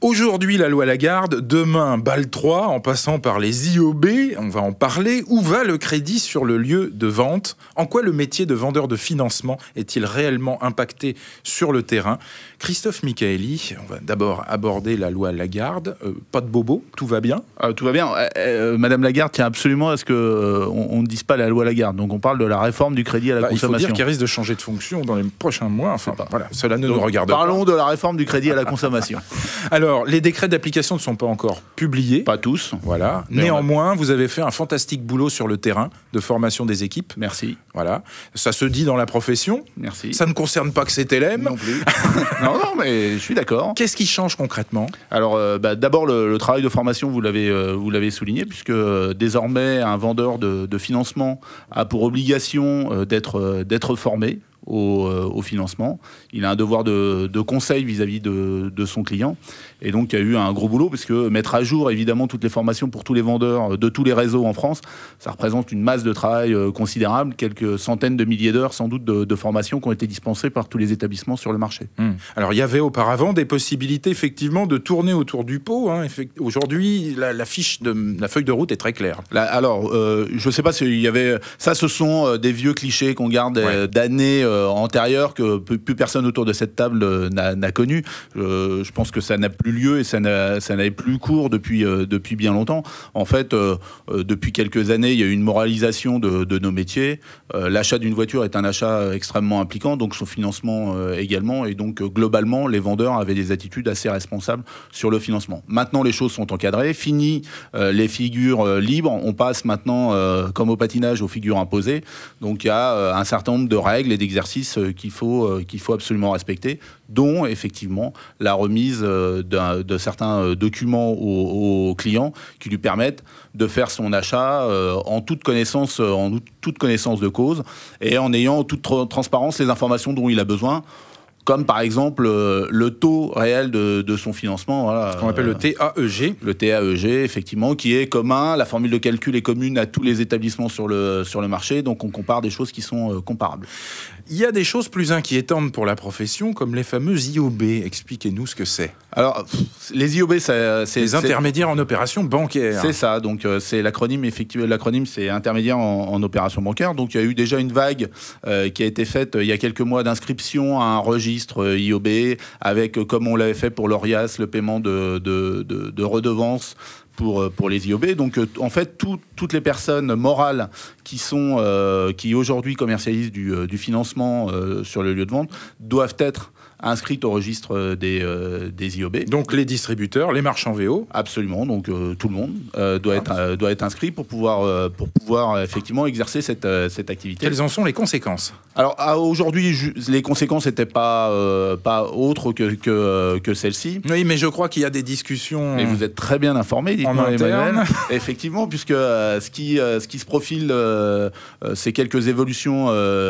Aujourd'hui, la loi Lagarde, demain, BAL 3, en passant par les IOB, on va en parler. Où va le crédit sur le lieu de vente? En quoi le métier de vendeur de financement est-il réellement impacté sur le terrain? Christophe Michaeli, on va d'abord aborder la loi Lagarde. Pas de bobo, tout va bien? Tout va bien. Madame Lagarde tient absolument à ce qu'on ne dise pas la loi Lagarde. Donc on parle de la réforme du crédit à la consommation. Il faut dire qu'elle risque de changer de fonction dans les prochains mois. Enfin, voilà, cela ne nous regarde pas. Parlons de la réforme du crédit à la consommation. Alors, les décrets d'application ne sont pas encore publiés. Pas tous. Voilà. Néanmoins, vous avez fait un fantastique boulot sur le terrain de formation des équipes. Merci. Voilà. Ça se dit dans la profession. Merci. Ça ne concerne pas que CTLM. Non plus. non, mais je suis d'accord. Qu'est-ce qui change concrètement? Alors, d'abord, le travail de formation, vous l'avez souligné, puisque désormais, un vendeur de financement a pour obligation d'être formé au financement. Il a un devoir de conseil vis-à-vis de son client. Et donc, il y a eu un gros boulot, parce que mettre à jour, évidemment, toutes les formations pour tous les vendeurs de tous les réseaux en France, ça représente une masse de travail considérable, quelques centaines de milliers d'heures, sans doute, de formations qui ont été dispensées par tous les établissements sur le marché. Alors, il y avait auparavant des possibilités, effectivement, de tourner autour du pot. Aujourd'hui, la feuille de route est très claire. Je ne sais pas s'il y avait... Ça, ce sont des vieux clichés qu'on garde d'années antérieures que plus personne autour de cette table n'a connu. Je pense que ça n'a plus lieu et ça n'avait plus cours depuis bien longtemps. En fait, depuis quelques années, il y a eu une moralisation de nos métiers. L'achat d'une voiture est un achat extrêmement impliquant, donc son financement également. Et donc, globalement, les vendeurs avaient des attitudes assez responsables sur le financement. Maintenant, les choses sont encadrées. Fini les figures libres. On passe maintenant, comme au patinage, aux figures imposées. Donc, il y a un certain nombre de règles et d'exercices qu'il faut absolument respecter, dont effectivement la remise de certains documents aux clients qui lui permettent de faire son achat en toute connaissance de cause et en ayant en toute transparence les informations dont il a besoin, comme par exemple le taux réel de son financement. Voilà, ce qu'on appelle le TAEG. Le TAEG, effectivement, qui est commun. La formule de calcul est commune à tous les établissements sur le marché, donc on compare des choses qui sont comparables. Il y a des choses plus inquiétantes pour la profession, comme les fameux IOB. Expliquez-nous ce que c'est. Alors, les IOB, c'est les intermédiaires en opérations bancaires. C'est ça, donc c'est l'acronyme, effectivement, l'acronyme c'est intermédiaire en opérations bancaires. Donc il y a eu déjà une vague qui a été faite il y a quelques mois d'inscription à un registre IOB, avec, comme on l'avait fait pour l'ORIAS, le paiement de redevances pour les IOB. Donc en fait, toutes les personnes morales qui aujourd'hui commercialisent du financement sur le lieu de vente doivent être inscrites au registre des IOB. Donc les distributeurs, les marchands VO. Absolument, donc tout le monde doit être inscrit pour pouvoir effectivement exercer cette activité. Quelles en sont les conséquences? Alors aujourd'hui, les conséquences n'étaient pas autres que celles-ci. Oui, mais je crois qu'il y a des discussions. Et vous êtes très bien informé, dites-moi, Emmanuel. Effectivement, puisque ce qui se profile, c'est quelques évolutions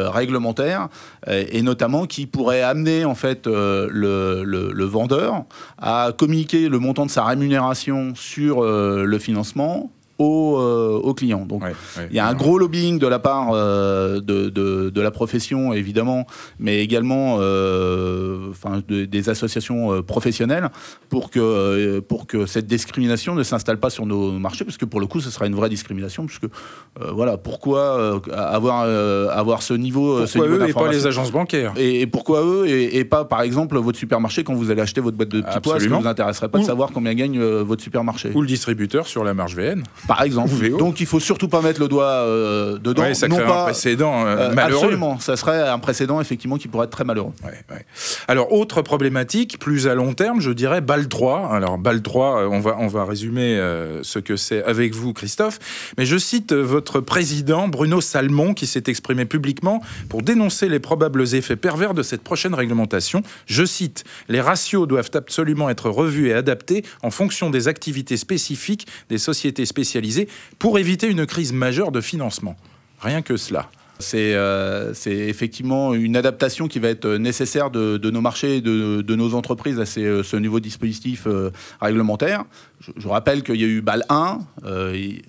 réglementaires, et notamment qui pourraient amener en fait le vendeur à communiquer le montant de sa rémunération sur le financement aux clients. Donc, il y a un gros lobbying de la part de la profession, évidemment, mais également des associations professionnelles pour que cette discrimination ne s'installe pas sur nos marchés, parce que pour le coup, ce sera une vraie discrimination, puisque pourquoi avoir ce niveau pourquoi eux et pas les agences bancaires, et pourquoi eux et pas, par exemple, votre supermarché quand vous allez acheter votre boîte de petits pois? Est-ce que vous vous intéresserait pas de savoir combien gagne votre supermarché? Ou le distributeur sur la marge VN, par exemple. Donc il faut surtout pas mettre le doigt dedans. Oui, ça crée un précédent malheureux. Absolument, ça serait un précédent effectivement qui pourrait être très malheureux. Alors autre problématique, plus à long terme, je dirais BAL 3. Alors BAL 3, on va résumer ce que c'est avec vous, Christophe. Mais je cite votre président Bruno Salmon qui s'est exprimé publiquement pour dénoncer les probables effets pervers de cette prochaine réglementation. Je cite: les ratios doivent absolument être revus et adaptés en fonction des activités spécifiques des sociétés spécialisées pour éviter une crise majeure de financement. Rien que cela. C'est effectivement une adaptation qui va être nécessaire de nos marchés et de nos entreprises à ce nouveau dispositif réglementaire. Je rappelle qu'il y a eu BAL 1,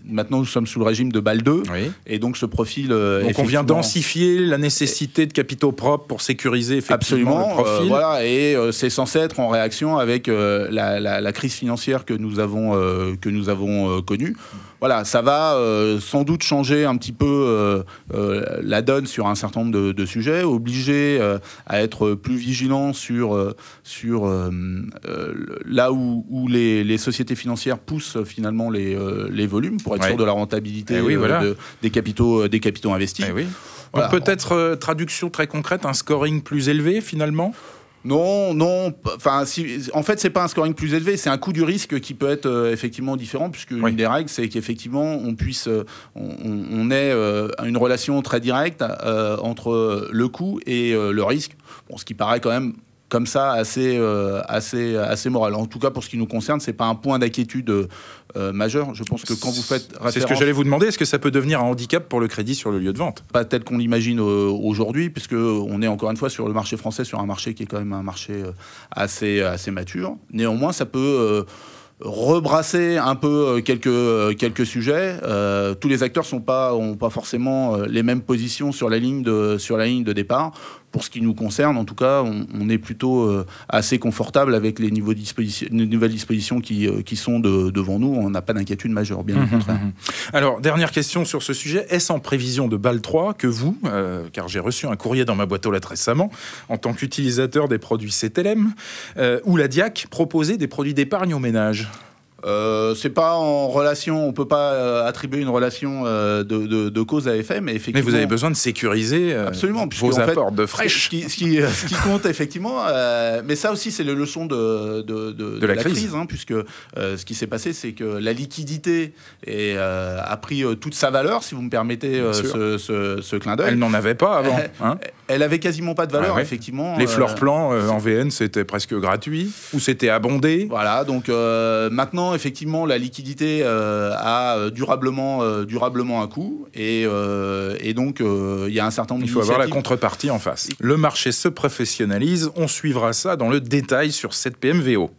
maintenant nous sommes sous le régime de BAL 2, oui. Et donc ce profil... donc on vient densifier la nécessité de capitaux propres pour sécuriser effectivement le profil. Voilà, et c'est censé être en réaction avec la crise financière que nous avons connue. Voilà, ça va sans doute changer un petit peu la donne sur un certain nombre de sujets, obliger à être plus vigilant sur là où les sociétés financières poussent finalement les volumes pour être sûr de la rentabilité des capitaux investis. Oui. Voilà. Donc peut-être, traduction très concrète, un scoring plus élevé finalement ? Non. Enfin, en fait, c'est pas un scoring plus élevé, c'est un coût du risque qui peut être effectivement différent, puisque une des règles, c'est qu'effectivement, on ait une relation très directe entre le coût et le risque. Bon, ce qui paraît quand même comme ça assez moral. En tout cas, pour ce qui nous concerne, c'est pas un point d'inquiétude majeur. Je pense que quand vous faites référence... C'est ce que j'allais vous demander. Est-ce que ça peut devenir un handicap pour le crédit sur le lieu de vente ? Pas tel qu'on l'imagine aujourd'hui, puisque on est encore une fois sur le marché français, sur un marché qui est quand même un marché assez mature. Néanmoins, ça peut rebrasser un peu quelques sujets. Tous les acteurs ont pas forcément les mêmes positions sur la ligne de départ. Pour ce qui nous concerne, en tout cas, on est plutôt assez confortable avec les nouvelles dispositions qui sont devant nous. On n'a pas d'inquiétude majeure, bien au contraire. Alors, dernière question sur ce sujet. Est-ce en prévision de BAL 3 que vous, car j'ai reçu un courrier dans ma boîte aux lettres récemment, en tant qu'utilisateur des produits CTLM, ou la DIAC, proposez des produits d'épargne aux ménages ? C'est pas en relation, on peut pas attribuer une relation de cause à effet, mais effectivement. Mais vous avez besoin de sécuriser absolument, vos apports de fraîche. Ce qui compte effectivement, mais ça aussi c'est les leçons de la crise, puisque ce qui s'est passé, c'est que la liquidité a pris toute sa valeur, si vous me permettez ce clin d'œil. Elle n'en avait pas avant. Elle avait quasiment pas de valeur, effectivement. Les floor plans en VN, c'était presque gratuit, ou c'était abondé. Voilà, donc maintenant, effectivement, la liquidité a durablement un coût, et donc il y a un certain nombre d'initiatives. Il faut avoir la contrepartie en face. Le marché se professionnalise, on suivra ça dans le détail sur cette PMVO.